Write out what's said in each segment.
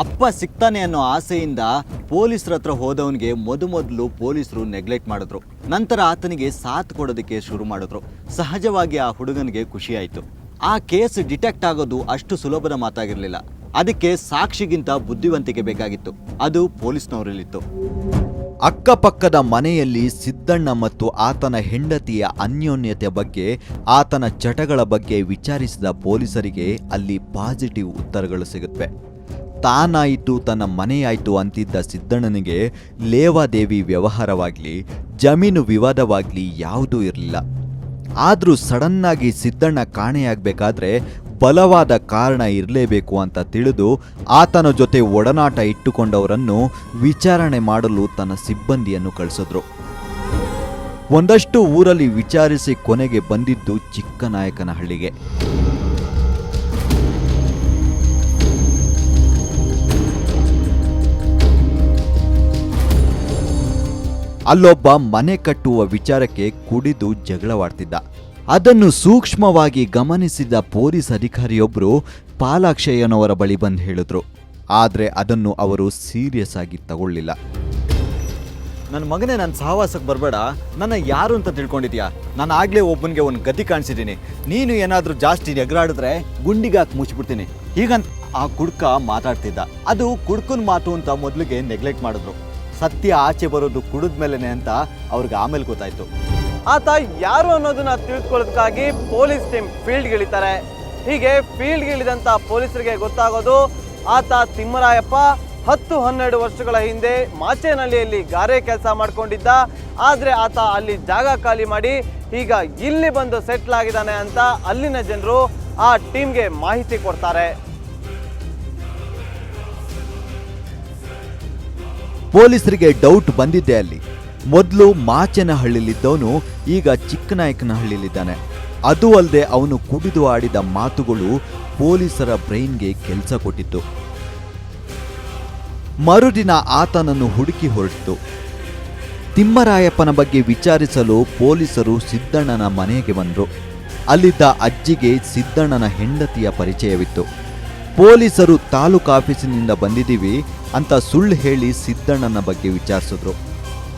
ಅಪ್ಪ ಸಿಗ್ತಾನೆ ಅನ್ನೋ ಆಸೆಯಿಂದ ಪೊಲೀಸರ ಹತ್ರ ಹೋದವನಿಗೆ ಮೊದಲು ಪೊಲೀಸರು ನೆಗ್ಲೆಕ್ಟ್ ಮಾಡಿದ್ರು. ನಂತರ ಆತನಿಗೆ ಸಾಥ್ ಕೊಡೋದಕ್ಕೆ ಶುರು ಮಾಡಿದ್ರು. ಸಹಜವಾಗಿ ಆ ಹುಡುಗನಿಗೆ ಖುಷಿ ಆಯಿತು. ಆ ಕೇಸ್ ಡಿಟೆಕ್ಟ್ ಆಗೋದು ಅಷ್ಟು ಸುಲಭದ ಮಾತಾಗಿರಲಿಲ್ಲ. ಅದಕ್ಕೆ ಸಾಕ್ಷಿಗಿಂತ ಬುದ್ಧಿವಂತಿಕೆ ಬೇಕಾಗಿತ್ತು. ಅದು ಪೊಲೀಸ್ನವರಲ್ಲಿತ್ತು. ಅಕ್ಕಪಕ್ಕದ ಮನೆಯಲ್ಲಿ ಸಿದ್ದಣ್ಣ ಮತ್ತು ಆತನ ಹೆಂಡತಿಯ ಅನ್ಯೋನ್ಯತೆ ಬಗ್ಗೆ, ಆತನ ಚಟಗಳ ಬಗ್ಗೆ ವಿಚಾರಿಸಿದ ಪೊಲೀಸರಿಗೆ ಅಲ್ಲಿ ಪಾಸಿಟಿವ್ ಉತ್ತರಗಳು ಸಿಗುತ್ತವೆ. ತಾನಾಯಿತು ತನ್ನ ಮನೆಯಾಯಿತು ಅಂತಿದ್ದ ಸಿದ್ದಣ್ಣನಿಗೆ ಲೇವಾದೇವಿ ವ್ಯವಹಾರವಾಗಲಿ ಜಮೀನು ವಿವಾದವಾಗಲಿ ಯಾವುದೂ ಇರಲಿಲ್ಲ. ಆದರೂ ಸಡನ್ನಾಗಿ ಸಿದ್ದಣ್ಣ ಕಾಣೆಯಾಗಬೇಕಾದ್ರೆ ಬಲವಾದ ಕಾರಣ ಇರಲೇಬೇಕು ಅಂತ ತಿಳಿದು ಆತನ ಜೊತೆ ಒಡನಾಟ ಇಟ್ಟುಕೊಂಡವರನ್ನು ವಿಚಾರಣೆ ಮಾಡಲು ತನ್ನ ಸಿಬ್ಬಂದಿಯನ್ನು ಕಳಿಸಿದ್ರು. ಒಂದಷ್ಟು ಊರಲ್ಲಿ ವಿಚಾರಿಸಿ ಕೊನೆಗೆ ಬಂದಿದ್ದು ಚಿಕ್ಕನಾಯಕನಹಳ್ಳಿಗೆ. ಅಲ್ಲೊಬ್ಬ ಮನೆ ಕಟ್ಟುವ ವಿಚಾರಕ್ಕೆ ಕುಡಿದು ಜಗಳವಾಡ್ತಿದ್ದ. ಅದನ್ನು ಸೂಕ್ಷ್ಮವಾಗಿ ಗಮನಿಸಿದ ಪೊಲೀಸ್ ಅಧಿಕಾರಿಯೊಬ್ಬರು ಪಾಲಾಕ್ಷಯ್ಯನವರ ಬಳಿ ಬಂದು ಹೇಳಿದ್ರು. ಆದರೆ ಅದನ್ನು ಅವರು ಸೀರಿಯಸ್ ಆಗಿ ತಗೊಳ್ಳಿಲ್ಲ. ನನ್ನ ಮಗನೇ, ನನ್ನ ಸಹವಾಸಕ್ಕೆ ಬರಬೇಡ, ನನ್ನ ಯಾರು ಅಂತ ತಿಳ್ಕೊಂಡಿದ್ಯಾ? ನಾನು ಆಗಲೇ ಒಬ್ಬನಿಗೆ ಒಂದು ಗತಿ ಕಾಣಿಸಿದ್ದೀನಿ. ನೀನು ಏನಾದರೂ ಜಾಸ್ತಿ ಎಗರಾಡಿದ್ರೆ ಗುಂಡಿಗಾಕಿ ಮುಚ್ಚಿಬಿಡ್ತೀನಿ ಹೀಗಂತ ಆ ಕುಡ್ಕ ಮಾತಾಡ್ತಿದ್ದ. ಅದು ಕುಡ್ಕನ ಮಾತು ಅಂತ ಮೊದಲಿಗೆ ನೆಗ್ಲೆಕ್ಟ್ ಮಾಡಿದ್ರು. ಸತ್ಯ ಆಚೆ ಬರೋದು ಕುಡಿದ್ಮೇಲೆ ಅಂತ ಅವ್ರಿಗೆ ಆಮೇಲೆ ಗೊತ್ತಾಯ್ತು. ಆತ ಯಾರು ಅನ್ನೋದನ್ನ ತಿಳ್ಕೊಳ್ಳೋದಕ್ಕಾಗಿ ಪೊಲೀಸ್ ಟೀಮ್ ಫೀಲ್ಡ್ಗೆ ಇಳಿತಾರೆ. ಹೀಗೆ ಫೀಲ್ಡ್ಗೆ ಇಳಿದಂತ ಪೊಲೀಸರಿಗೆ ಗೊತ್ತಾಗೋದು ಆತ ತಿಮ್ಮರಾಯಪ್ಪ 10-12 ವರ್ಷಗಳ ಹಿಂದೆ ಮಾಚೇನಹಳ್ಳಿಯಲ್ಲಿ ಗಾರೆ ಕೆಲಸ ಮಾಡ್ಕೊಂಡಿದ್ದ. ಆದ್ರೆ ಆತ ಅಲ್ಲಿ ಜಾಗ ಖಾಲಿ ಮಾಡಿ ಈಗ ಇಲ್ಲಿ ಬಂದು ಸೆಟ್ಲ್ ಆಗಿದ್ದಾನೆ ಅಂತ ಅಲ್ಲಿನ ಜನರು ಆ ಟೀಮ್ಗೆ ಮಾಹಿತಿ ಕೊಡ್ತಾರೆ. ಪೊಲೀಸರಿಗೆ ಡೌಟ್ ಬಂದಿದ್ದೆ. ಅಲ್ಲಿ ಮೊದಲು ಮಾಚೇನಹಳ್ಳಿಲಿದ್ದವನು ಈಗ ಚಿಕ್ಕನಾಯಕನಹಳ್ಳಿಲಿದ್ದಾನೆ. ಅದು ಅಲ್ಲದೆ ಅವನು ಕುಡಿದು ಆಡಿದ ಮಾತುಗಳು ಪೊಲೀಸರ ಬ್ರೈನ್ಗೆ ಕೆಲಸ ಕೊಟ್ಟಿತ್ತು. ಮರುದಿನ ಆತನನ್ನು ಹುಡುಕಿ ಹೊರಟಿತು. ತಿಮ್ಮರಾಯಪ್ಪನ ಬಗ್ಗೆ ವಿಚಾರಿಸಲು ಪೊಲೀಸರು ಸಿದ್ದಣ್ಣನ ಮನೆಗೆ ಬಂದರು. ಅಲ್ಲಿದ್ದ ಅಜ್ಜಿಗೆ ಸಿದ್ದಣ್ಣನ ಹೆಂಡತಿಯ ಪರಿಚಯವಿತ್ತು. ಪೊಲೀಸರು ತಾಲೂಕು ಆಫೀಸಿನಿಂದ ಬಂದಿದ್ದೀವಿ ಅಂತ ಸುಳ್ಳು ಹೇಳಿ ಸಿದ್ದಣ್ಣನ ಬಗ್ಗೆ ವಿಚಾರಿಸಿದ್ರು.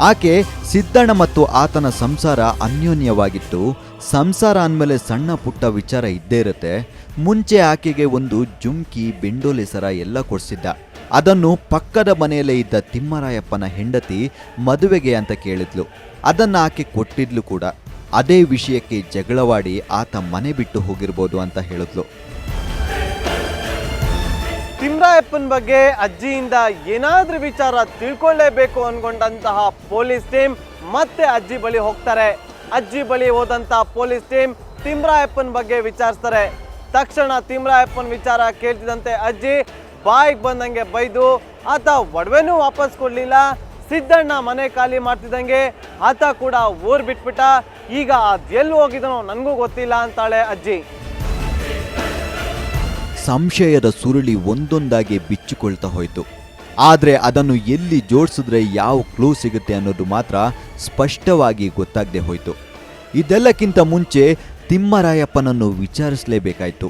ಆಕೆ ಸಿದ್ದಣ್ಣ ಮತ್ತು ಆತನ ಸಂಸಾರ ಅನ್ಯೋನ್ಯವಾಗಿತ್ತು. ಸಂಸಾರ ಅಂದಮೇಲೆ ಸಣ್ಣ ಪುಟ್ಟ ವಿಚಾರ ಇದ್ದೇ ಇರುತ್ತೆ. ಮುಂಚೆ ಆಕೆಗೆ ಒಂದು ಜುಮ್ಕಿ, ಬೆಂಡೋಲೆ ಸರ ಎಲ್ಲ ಕೊಡಿಸಿದ್ದ. ಅದನ್ನು ಪಕ್ಕದ ಮನೆಯಲ್ಲೇ ಇದ್ದ ತಿಮ್ಮರಾಯಪ್ಪನ ಹೆಂಡತಿ ಮದುವೆಗೆ ಅಂತ ಕೇಳಿದ್ಲು. ಅದನ್ನು ಆಕೆ ಕೊಟ್ಟಿದ್ಲು ಕೂಡ. ಅದೇ ವಿಷಯಕ್ಕೆ ಜಗಳವಾಡಿ ಆತ ಮನೆ ಬಿಟ್ಟು ಹೋಗಿರ್ಬೋದು ಅಂತ ಹೇಳಿದ್ಲು. ತಿಮ್ಮರಾಯಪ್ಪನ ಬಗ್ಗೆ ಅಜ್ಜಿಯಿಂದ ಏನಾದ್ರೂ ವಿಚಾರ ತಿಳ್ಕೊಳ್ಳೇಬೇಕು ಅನ್ಕೊಂಡಂತಹ ಪೊಲೀಸ್ ಟೀಮ್ ಮತ್ತೆ ಅಜ್ಜಿ ಬಳಿ ಹೋಗ್ತಾರೆ. ಅಜ್ಜಿ ಬಳಿ ಹೋದಂತ ಪೊಲೀಸ್ ಟೀಮ್ ತಿಮ್ಮರಾಯಪ್ಪನ ಬಗ್ಗೆ ವಿಚಾರಿಸ್ತಾರೆ. ತಕ್ಷಣ ತಿಮ್ಮರಾಯಪ್ಪನ ವಿಚಾರ ಕೇಳ್ತಿದಂತೆ ಅಜ್ಜಿ ಬಾಯಿಗೆ ಬಂದಂಗೆ ಬೈದು ಆತ ಒಡವೆನೂ ವಾಪಸ್ ಕೊಡ್ಲಿಲ್ಲ. ಸಿದ್ದಣ್ಣ ಮನೆ ಖಾಲಿ ಮಾಡ್ತಿದ್ದಂಗೆ ಆತ ಕೂಡ ಊರ್ ಬಿಟ್ಬಿಟ್ಟ. ಈಗ ಅದೆಲ್ಲಿ ಹೋಗಿದನೋ ನನಗೂ ಗೊತ್ತಿಲ್ಲ ಅಂತಾಳೆ ಅಜ್ಜಿ. ಸಂಶಯದ ಸುರುಳಿ ಒಂದೊಂದಾಗಿ ಬಿಚ್ಚಿಕೊಳ್ತಾ ಹೋಯಿತು. ಆದರೆ ಅದನ್ನು ಎಲ್ಲಿ ಜೋಡಿಸಿದ್ರೆ ಯಾವ ಕ್ಲೂ ಸಿಗುತ್ತೆ ಅನ್ನೋದು ಮಾತ್ರ ಸ್ಪಷ್ಟವಾಗಿ ಗೊತ್ತಾಗದೆ ಹೋಯಿತು. ಇದೆಲ್ಲಕ್ಕಿಂತ ಮುಂಚೆ ತಿಮ್ಮರಾಯಪ್ಪನನ್ನು ವಿಚಾರಿಸಲೇಬೇಕಾಯಿತು.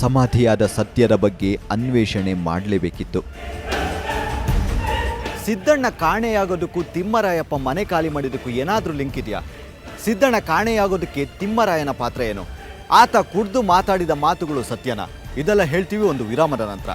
ಸಮಾಧಿಯಾದ ಸತ್ಯದ ಬಗ್ಗೆ ಅನ್ವೇಷಣೆ ಮಾಡಲೇಬೇಕಿತ್ತು. ಸಿದ್ದಣ್ಣ ಕಾಣೆಯಾಗೋದಕ್ಕೂ ತಿಮ್ಮರಾಯಪ್ಪ ಮನೆ ಖಾಲಿ ಮಾಡಿದ್ದಕ್ಕೂ ಏನಾದರೂ ಲಿಂಕ್ ಇದೆಯಾ? ಸಿದ್ದಣ್ಣ ಕಾಣೆಯಾಗೋದಕ್ಕೆ ತಿಮ್ಮರಾಯನ ಪಾತ್ರ ಏನು? ಆತ ಕುಡ್ದು ಮಾತಾಡಿದ ಮಾತುಗಳು ಸತ್ಯನಾ? ಇದೆಲ್ಲ ಹೇಳ್ತೀವಿ ಒಂದು ವಿರಾಮದ ನಂತರ.